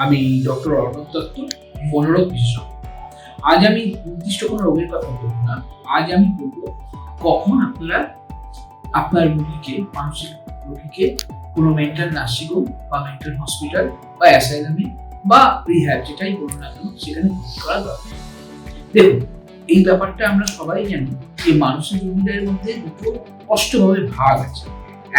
আমি ডক্টর অর্ণব দত্ত, মনোরোগ বিশেষজ্ঞ। আজ আমি নির্দিষ্ট কোনো রোগের কথা বলবো না, আজ আমি বলবো কখন আপনারা আপনার মানসিক রোগীকে কোনো মেন্টাল নার্সিংহোম বা মেন্টাল হসপিটাল বা অ্যাসাইলামে বা রিহ্যাব যেটাই বলুন না কেন সেখানে ভর্তি করা দরকার। দেখুন, এই ব্যাপারটা আমরা সবাই জানি যে মানসিক রোগীদের মধ্যে দুটো স্পষ্টভাবে ভাগ আছে।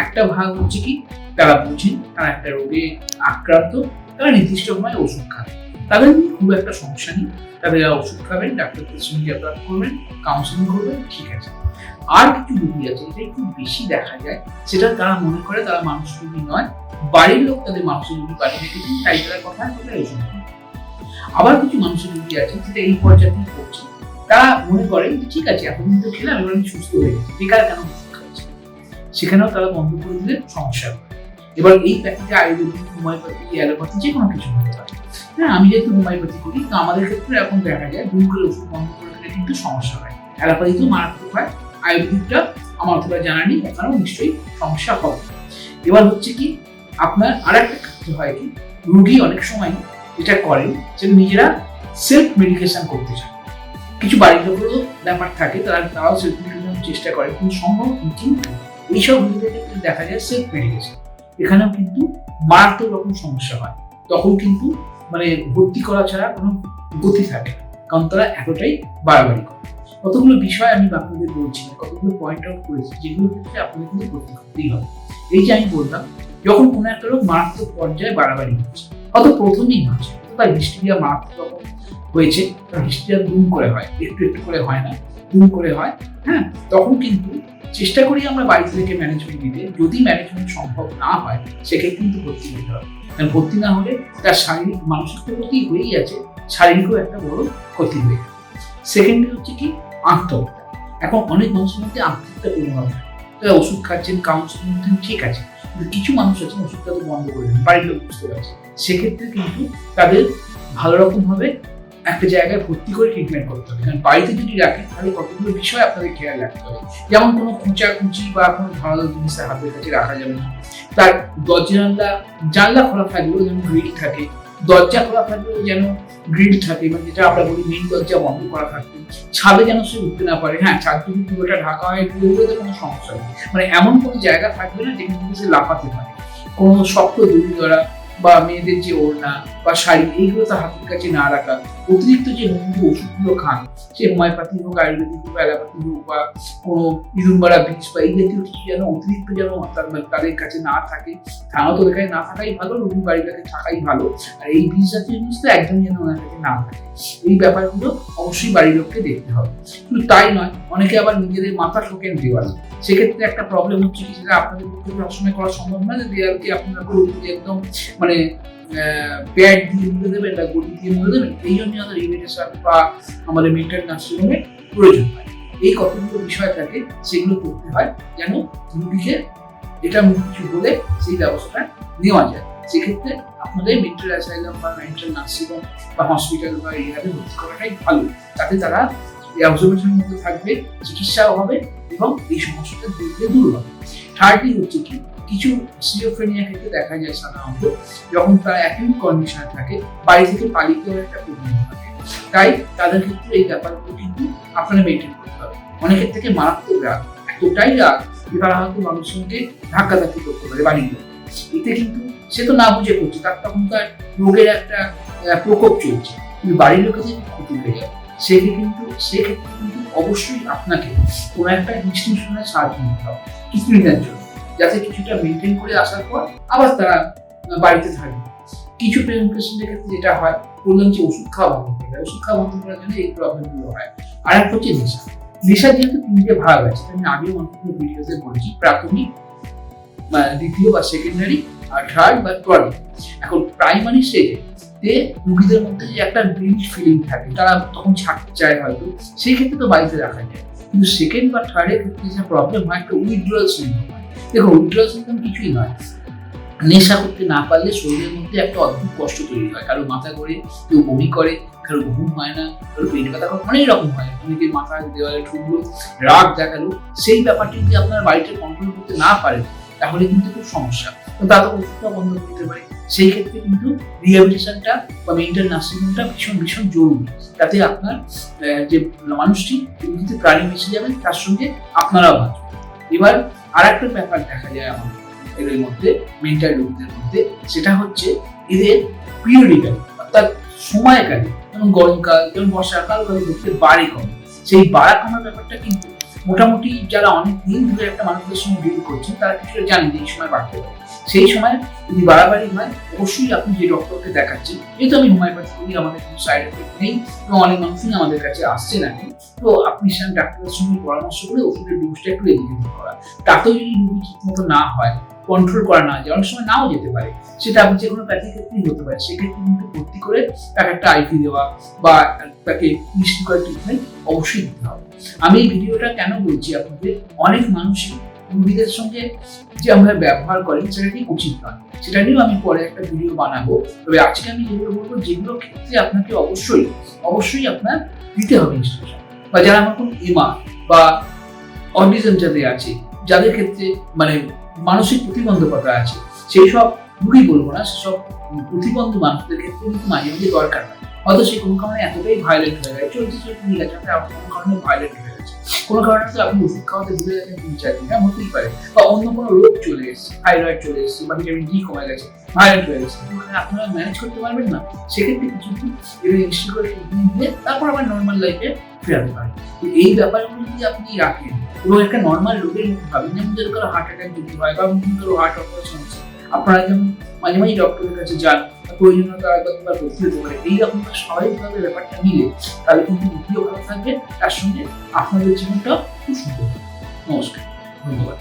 একটা ভাগ হচ্ছে কি, তারা বুঝেন তারা একটা রোগে আক্রান্ত, তারা নির্দিষ্ট সময় ওষুধ খাবে, তাদের খুব একটা সমস্যা নেই, তাদের ওষুধ খাবেন, ডাক্তার প্রেসক্রিপশন করবেন, কাউন্সিলিং করবেন, ঠিক আছে। আর কিছু রোগী আছে, এটা একটু বেশি দেখা যায়, সেটা তারা মনে করে তারা মানসিক রোগী নয়, বাড়ির লোক তাদের মানসিক রোগী বানিয়ে রেখেছেন, তাই তারা কথা ওষুধ খাবে। আবার কিছু মানসিক রোগী আছে যেটা এই পর্যায়ে করছে, তারা মনে করেন যে ঠিক আছে এতদিন তো খেলাম, এবার আমি সুস্থ হয়ে গেছি, বেকার কেন ওষুধ খাচ্ছে, সেখানেও তারা বন্ধ করে দিলে সমস্যা হয়। এবার এই প্যাকেজে আয়ুর্বেদিক, হোমিওপ্যাথি, অ্যালোপ্যাথি যে কোনো কিছু হতে পারে। হ্যাঁ, আমি যেহেতু হোমিওপ্যাথি করি, তো আমাদের ক্ষেত্রে এখন দেখা যায় দুই করে ওষুধ বন্ধ করে দিলে কিন্তু সমস্যা হয়। অ্যালোপ্যাথিতেও মারাত্মক হয়, আয়ুর্বেদিকটা আমার অতটা জানা নেই, এখানেও নিশ্চয়ই সমস্যা হবে। এবার হচ্ছে কি, আপনার আর একটা ক্ষেত্রে হয় কি, রোগী অনেক সময় এটা করেন যে নিজেরা সেলফ মেডিকেশন করতে চান। কিছু বাড়ির লোকেরও ব্যাপার থাকে, তারাও সেলফ মেডিকেশন চেষ্টা করে, কিন্তু সম্ভব কিন্তু এইসব রোগীদের ক্ষেত্রে দেখা যায় সেলফ মেডিকেশন, এখানেও কিন্তু মারাত্মক রকম সমস্যা হয়। তখন কিন্তু মানে ভর্তি করা ছাড়া কোনো গতি থাকে না, কারণ তারা এতটাই বাড়াবাড়ি করে। কতগুলো বিষয় আমি আপনাদের বলছি, কতগুলো পয়েন্ট আউট করেছি, যেগুলো ক্ষেত্রে আপনাদের কিন্তু ভর্তি করতেই হবে। এই যে আমি বললাম, যখন কোনো একটা লোক মারাত্মক পর্যায়ে বাড়াবাড়ি হচ্ছে, হয়তো প্রথমেই হচ্ছে, তার হিস্ট্রিয়া মারাত্মক রকম হয়েছে, তার হিস্ট্রিয়া দুম করে হয়, একটু একটু করে হয় না, দুম করে হয়। হ্যাঁ, তখন কিন্তু চেষ্টা করি আমরা বাড়ি থেকে ম্যানেজমেন্ট দিতে, যদি ম্যানেজমেন্ট সম্ভব না হয় সেক্ষেত্রে কিন্তু ভর্তি হতে হবে। কারণ ভর্তি না হলে তার শারীরিক মানসিক ক্ষতি হয়েই আছে, শারীরিকও একটা বড় ক্ষতি হয়ে যাবে। সেকেন্ডলি হচ্ছে কি, আত্মহত্যা। এখন অনেক মানুষের মধ্যে আত্মহত্যা প্রবণতা থাকে, তারা ওষুধ খাচ্ছেন, কাউন্সিলিং করছেন, ঠিক আছে, কিন্তু কিছু মানুষ আছেন ওষুধটা তো বন্ধ করে দেন, বাড়ির লোক বুঝতে পারছে, সেক্ষেত্রে কিন্তু তাদের ভালো রকম ভাবে একটা জায়গায় ভর্তি করে ট্রিটমেন্ট করতে হবে। কারণ বাড়িতে যদি রাখেন তাহলে কতগুলো বিষয় আপনাদের খেয়াল রাখতে হবে, যেমন কোনো খুঁচি বা কোনো ধারালো জিনিস হাতের কাছে রাখা যাবে না, তার জানলা খোলা থাকলেও যেন গ্রিল থাকে, দরজা খোলা থাকলেও যেন গ্রিল থাকে, মানে যেটা আমরা বলি মেইন দরজা বন্ধ করা থাকবে, ছাদে যেন সে উঠতে না পারে। হ্যাঁ, ছাদ যদি পুরোটা ঢাকা হয় গ্রিলগুলোতে কোনো সমস্যা নেই, মানে এমন কোনো জায়গা থাকবে না যেখানে থেকে সে লাফাতে পারে। কোনো শক্ত দড়ি ধরা বা মেয়েদের যে ওড়না বা শাড়ি, এইগুলো তার হাতের কাছে না রাখা, অতিরিক্ত যে বন্ধু ওষুধগুলো খান, সে হোমিওপ্যাথি হোক, আয়ুর্বেদিক হোক, অ্যালোপ্যাথি হোক, বা কোনো ইঁদুরমারা বিষ বা এই জাতীয় কিছু যেন অতিরিক্ত যেন তাদের কাছে না থাকে। থানা তো এখানে না থাকাই ভালো, রোগীর বাড়ির কাছে থাকাই ভালো, আর এই বিষ জাতীয় জিনিস তো একদমই যেন ওনার কাছে না থাকে। এই ব্যাপারগুলো অবশ্যই বাড়ির লোককে দেখতে হবে। শুধু তাই নয়, অনেকে আবার নিজেদের মাথা ঠোকেন দেওয়ালে, সেক্ষেত্রে একটা প্রবলেম হচ্ছে কি, সেটা আপনাদের পক্ষে সবসময় করা সম্ভব নয় যে দেওয়ালকে আপনারা একদম মানে প্যাড দিয়ে মুড়ে দেবেন বা গদি দিয়ে মুড়ে দেবেন। এই জন্য আমাদের রিহেবিলিটেশন বা আমাদের মেন্টাল নার্সিংহোমের প্রয়োজন হয়। এই কতগুলো বিষয় থাকে, সেগুলো করতে হয় যেন রোগীকে এটা কিছু বলে সেই ব্যবস্থাটা নেওয়া যায়। সেক্ষেত্রে আপনাদের মেন্টাল অ্যাসাইলাম বা মেন্টাল নার্সিংহোম বা হসপিটাল বা রিহ্যাবে ভর্তি করাটাই ভালো, তাতে তারা এই অবজারভেশনের মধ্যে থাকবে, চিকিৎসাও হবে এবং এই সমস্যাটা ধীরে ধীরে দূর হবে। থার্ডলি হচ্ছে কি, কিছু সিজোফ্রেনিয়া ক্ষেত্রে দেখা যায় সাধারণত যখন তারা অ্যাকিউট কন্ডিশনে থাকে, বাড়ি থেকে পালিয়ে যাওয়ার একটা প্রবণতা থাকে, তাই তাদের ক্ষেত্রে এই ব্যাপারগুলো কিন্তু আপনারা মেনটেন করতে হবে। অনেকের থেকে মারাত্মক রাগ, এতটাই রাগ যে তারা হয়তো মানুষের সঙ্গে ধাক্কাধাক্কি করতে পারে বাড়ির লোক, এতে কিন্তু সে তো না বুঝে করছে, তার তখন তার রোগের একটা প্রকোপ চলছে, কিন্তু বাড়ির লোকের ক্ষতি হয়ে যাবে। সেক্ষেত্রে কিন্তু অবশ্যই আপনাকে কোনো একটা ইনস্টিটিউশনের সাহায্য নিতে হবে কিছুদিনের জন্য, যাতে কিছুটা মেনটেন করে আসার পর আবার তারা বাড়িতে থাকবে। কিছু পেশেন্টের ক্ষেত্রে যেটা হয়, বললাম যে ওষুধ খাওয়া বন্ধ করে দেয়, ওষুধ খাওয়া বন্ধ করার জন্য এই প্রবলেমগুলো হয়। আর একটা হচ্ছে নেশা। নেশা যেহেতু তিনটে ভাগ আছে, আমি আগেও অনেকগুলো ভিডিওতে বলেছি, প্রাথমিক, দ্বিতীয় বা সেকেন্ডারি, আর থার্ড বা ক্রনিক। এখন প্রাইমারি স্টেজে রোগীদের মধ্যে যে একটা গিল্ট ফিলিং থাকে, তারা তখন ছাড়তে চায় হয়তো, সেই ক্ষেত্রে তো বাড়িতে রাখা যায়। কিন্তু সেকেন্ড বা থার্ডের ক্ষেত্রে যে প্রবলেম হয়, একটা উইথড্রয়াল সিনড্রোম হয়। দেখো, উইথড্রয়াল সিনড্রোম কিছুই নয়, নেশা করতে না পারলে শরীরের মধ্যে একটা অদ্ভুত কষ্ট তৈরি হয়, কারো মাথা ঘোরে, কেউ বমি করে, কারো ঘুম হয় না, কারো পেট ব্যথা করে, অনেক রকম হয়, অনেকে মাথা দেওয়ালে ঠুকলো, রাগ দেখালো। সেই ব্যাপারটি যদি আপনার বাড়িতে কন্ট্রোল করতে না পারেন তাহলে কিন্তু খুব সমস্যা, তো তাদের ওষুধটা বন্ধ করতে পারে। সেই ক্ষেত্রে কিন্তু রিহ্যাবিলিটেশনটা বা মেন্টাল নার্সিং হোমটা ভীষণ ভীষণ জরুরি। তাতে আপনার যে মানুষটি কিন্তু প্রাণী বেঁচে যাবেন, তার সঙ্গে আপনারাও বাঁচবেন। এবার আর একটা ব্যাপার দেখা যায় আমাদের এদের মধ্যে, মেন্টাল রোগীদের মধ্যে, সেটা হচ্ছে এদের পিরিয়ডিক্যাল অর্থাৎ সময়কালে, যেমন গরমকাল, যেমন বর্ষাকাল দেখতে বাড়ে কমে। সেই বাড়া কমার ব্যাপারটা কিন্তু মোটামুটি যারা অনেক দিন ধরে একটা মানুষের সঙ্গে ডিল করছেন তারা কিছুটা জানেন যে এই সময় বাড়তে পারে। সেই সময় যদি বাড়াবাড়ি হয়, অবশ্যই আপনি যে ডক্টরকে দেখাচ্ছেন, যেহেতু আমি হোমিওপ্যাথি করি, আমাদের কোনো সাইড এফেক্ট নেই এবং অনেক মানুষই আমাদের কাছে আসছেন এখন, তো আপনি সেখানে ডাক্তারের সঙ্গে পরামর্শ করে ওষুধের ডোজটা একটু এলিভেট করা। তাতেও যদি রোগী ঠিকমতো না হয়, কন্ট্রোল করা না যায়, অনেক সময় নাও যেতে পারে, সেটা আপনি যে কোনো প্যাথির ক্ষেত্রেই হতে পারে, সেক্ষেত্রে কিন্তু ভর্তি করে তাকে একটা আইভি দেওয়া বা তাকে নিশ্চিত ট্রিটমেন্ট অবশ্যই দিতে হবে। আমি এই ভিডিওটা কেন বলছি আপনাদের, অনেক মানুষই রোগীদের সঙ্গে যে আমরা ব্যবহার করেন সেটা ঠিক উচিত নয়, সেটা নিয়েও আমি পরে একটা ভিডিও বানাবো। তবে আজকে আমি যেগুলো বলবো, যেগুলো ক্ষেত্রে আপনাকে অবশ্যই আপনার দিতে হবে ইনস্ট্রাকশন, বা যারা আমার কোনো এমা বা অটিজম যাদের আছে, যাদের ক্ষেত্রে মানে মানসিক প্রতিবন্ধকতা আছে, সেই সব রোগী বলবো না, সেসব প্রতিবন্ধী মানুষদের ক্ষেত্রে কিন্তু মাঝে মাঝে দরকার হয়। হয়তো সে কোনো কারণে এতটাই ভায়োলেন্ট হয়ে গেছে, চলছে ঠিক আছে, আপনি কোনো কারণে ভায়োলেন্ট হয়ে গেছে, কোনো কারণে তো আপনি ওষুধ খাওয়াতে ভুলে গেছেন 3-4 দিন, হতেই পারে, বা অন্য কোনো রোগ চলে এসেছে, থাইরয়েড চলে এসেছে বা ভিটামিন ডি কমে গেছে, ভায়োলেন্ট হয়ে গেছে, আপনারা ম্যানেজ করতে পারবেন না, সেক্ষেত্রে কিছুদিন এর ইনস্টিটিউট করে ট্রিটমেন্ট দিয়ে তারপর আবার নর্মাল লাইফে ফেরাতে পারেন। এই ব্যাপারগুলো যদি আপনি রাখেন এবং একটা নর্মাল রোগের মধ্যে ভাবেন, যেমন যদি কারো হার্ট অ্যাটাক যদি হয় বা কারো হার্ট অপারেশন হচ্ছে, আপনারা যেমন মাঝে মাঝে ডক্টরের কাছে যান, প্রয়োজনীয়তা একবার ভর্তি হতে পারে, এইরকম স্বাভাবিকভাবে ব্যাপারটা নিলে তাহলে কিন্তু রুগীও ভালো থাকবে, তার সঙ্গে আপনাদের জীবনটা খুব সুন্দর হবে। নমস্কার, ধন্যবাদ।